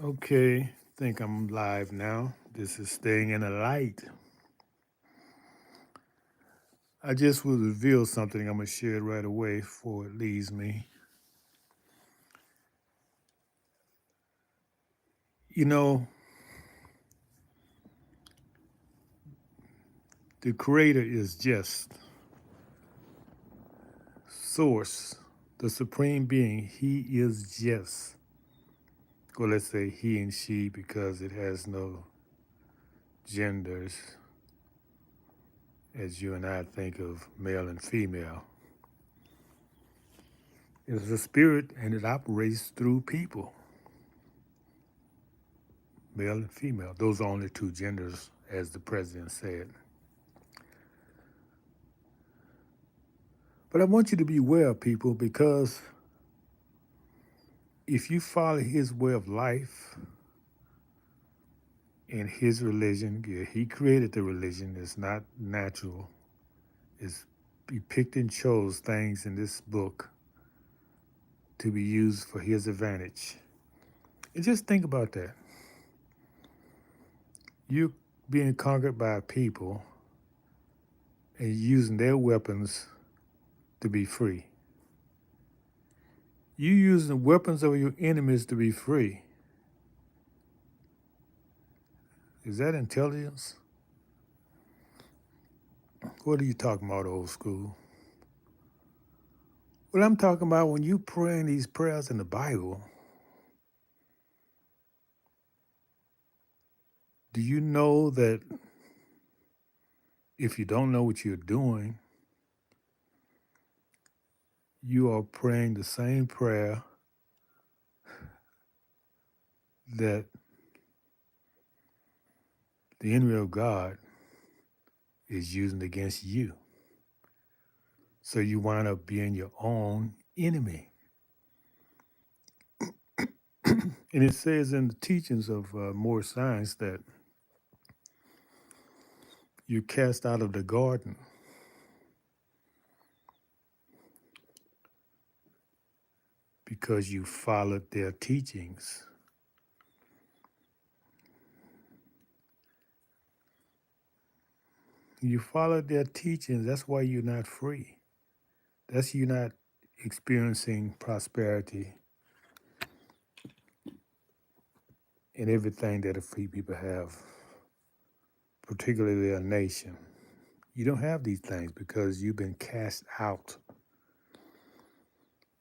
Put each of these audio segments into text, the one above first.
Okay, think I'm live now. This is Staying in the Light. I just will reveal something. I'm going to share it right away before it leaves me. You know, the Creator is just Source, the Supreme Being. He is just. Well, let's say he and she because it has no genders as you and I think of male and female. It is a spirit and it operates through people, male and female. Those are only two genders, as the president said. But I want you to be aware, people, because if you follow his way of life and his religion, yeah, he created the religion. It's not natural. It's he picked and chose things in this book to be used for his advantage. And just think about that. You being conquered by people and using their weapons to be free. You using the weapons of your enemies to be free. Is that intelligence? What are you talking about, old school? What I'm talking about when you praying these prayers in the Bible, do you know that if you don't know what you're doing, you are praying the same prayer that the enemy of God is using against you? So you wind up being your own enemy. And it says in the teachings of more science that you're cast out of the garden because you followed their teachings. You followed their teachings. That's why you're not free. That's you not experiencing prosperity in everything that a free people have, particularly a nation. You don't have these things because you've been cast out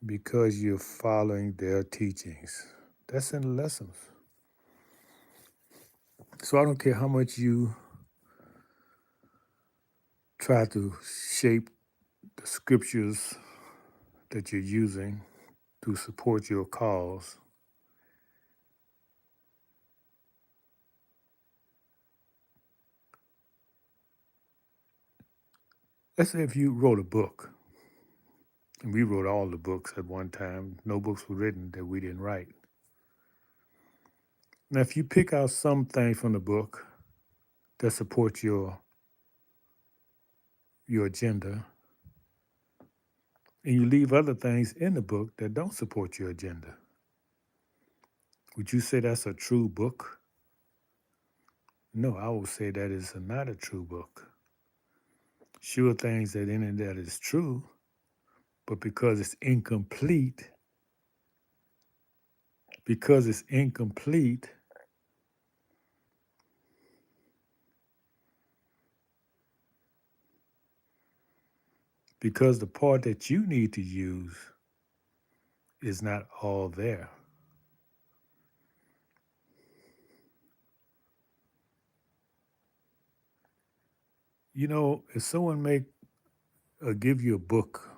because you're following their teachings. That's in the lessons. So I don't care how much you try to shape the scriptures that you're using to support your cause. Let's say if you wrote a book, and we wrote all the books at one time, no books were written that we didn't write. Now, if you pick out some things from the book that support your agenda, and you leave other things in the book that don't support your agenda, would you say that's a true book? No, I would say that is not a true book. Sure, things that in it that is true, but because it's incomplete, because the part that you need to use is not all there. You know, if someone give you a book,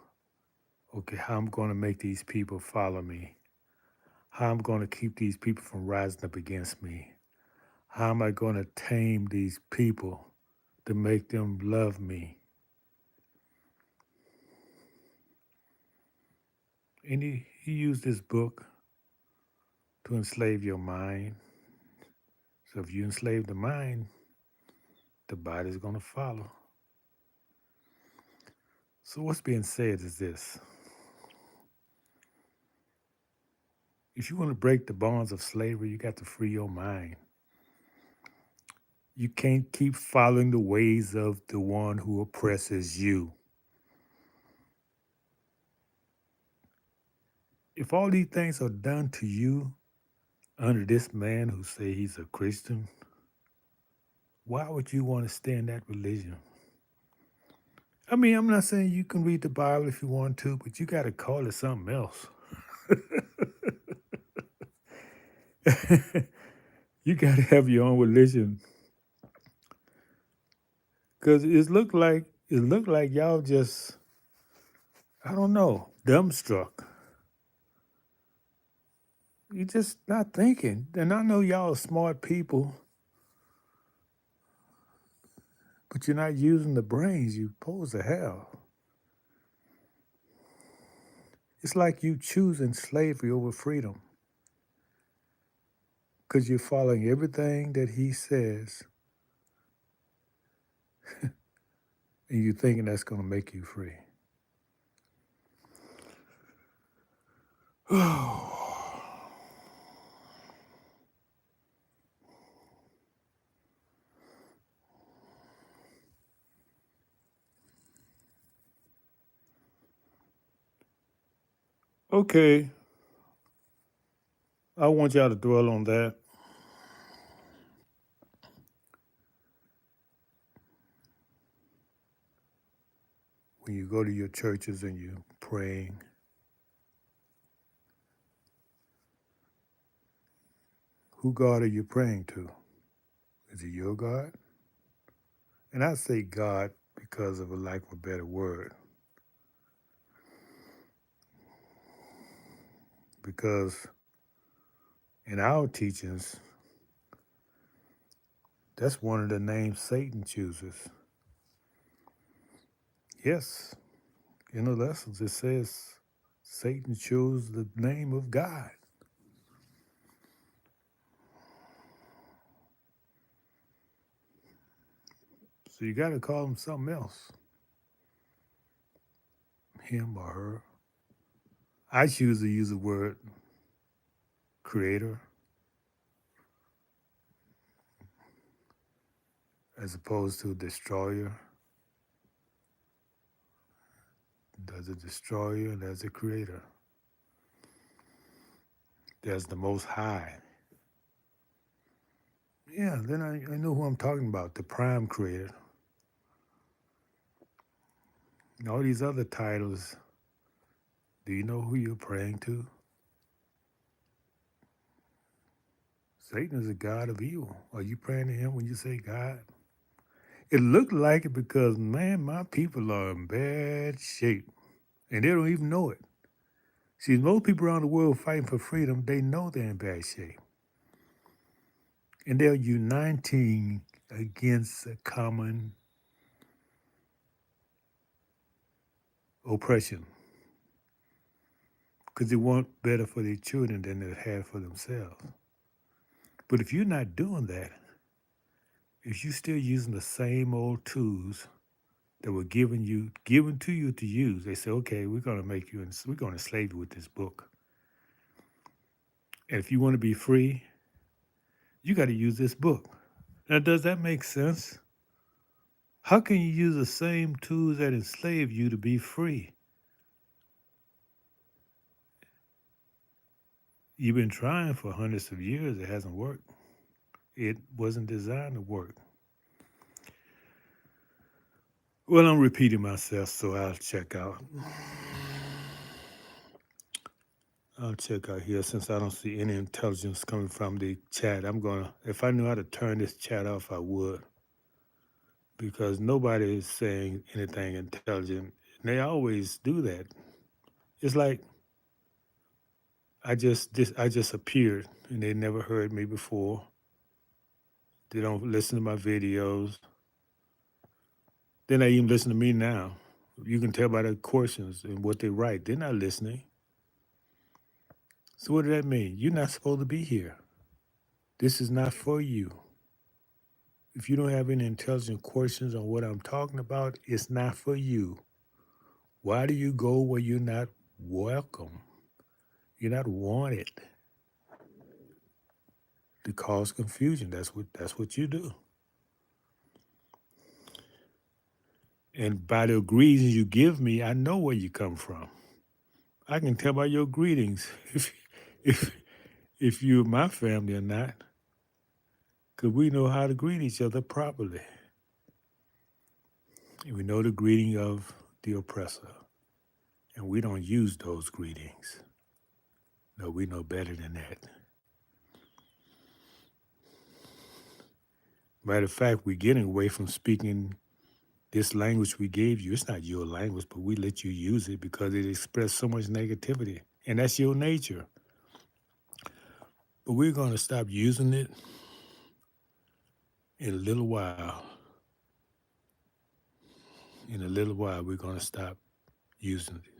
okay, how I'm going to make these people follow me, how I'm going to keep these people from rising up against me, how am I going to tame these people to make them love me? And he used this book to enslave your mind. So if you enslave the mind, the body's going to follow. So what's being said is this. If you want to break the bonds of slavery, you got to free your mind. You can't keep following the ways of the one who oppresses you. If all these things are done to you under this man who say he's a Christian, why would you want to stay in that religion? I mean, I'm not saying you can read the Bible if you want to, but you got to call it something else. You got to have your own religion because it looked like y'all just, I don't know, dumbstruck. You just not thinking. And I know y'all are smart people, but you're not using the brains you supposed to have. It's like you choosing slavery over freedom because you're following everything that he says and you're thinking that's going to make you free. Okay, I want y'all to dwell on that. When you go to your churches and you're praying, who God are you praying to? Is it your God? And I say God because of a lack of a better word. Because in our teachings, that's one of the names Satan chooses. Yes, in the lessons it says Satan chose the name of God. So you got to call him something else, him or her. I choose to use the word creator as opposed to destroyer. There's a destroyer and there's a creator. There's the Most High. Yeah, then I know who I'm talking about, the prime creator. And all these other titles, do you know who you're praying to? Satan is a god of evil. Are you praying to him when you say God? It looked like it because, man, my people are in bad shape. And they don't even know it. See, most people around the world fighting for freedom, they know they're in bad shape. And they're uniting against a common oppression because they want better for their children than they had for themselves. But if you're not doing that, if you're still using the same old tools that were given to you to use, they say, okay, we're going to we're going to enslave you with this book. And if you want to be free, you got to use this book. Now, does that make sense? How can you use the same tools that enslave you to be free? You've been trying for hundreds of years. It hasn't worked. It wasn't designed to work. Well, I'm repeating myself, so I'll check out. I'll check out here since I don't see any intelligence coming from the chat. If I knew how to turn this chat off, I would. Because nobody is saying anything intelligent. And they always do that. It's like I just appeared and they never heard me before. They don't listen to my videos. Then they even listen to me now. You can tell by their questions and what they write. They're not listening. So what does that mean? You're not supposed to be here. This is not for you. If you don't have any intelligent questions on what I'm talking about, it's not for you. Why do you go where you're not welcome? You're not wanted. to cause confusion. That's what you do. And by the greetings you give me, I know where you come from. I can tell by your greetings if if you're my family or not, because we know how to greet each other properly. And we know the greeting of the oppressor, and we don't use those greetings. No, we know better than that. Matter of fact, we're getting away from speaking this language we gave you. It's not your language, but we let you use it because it expressed so much negativity, and that's your nature. But we're going to stop using it in a little while. In a little while, we're going to stop using it.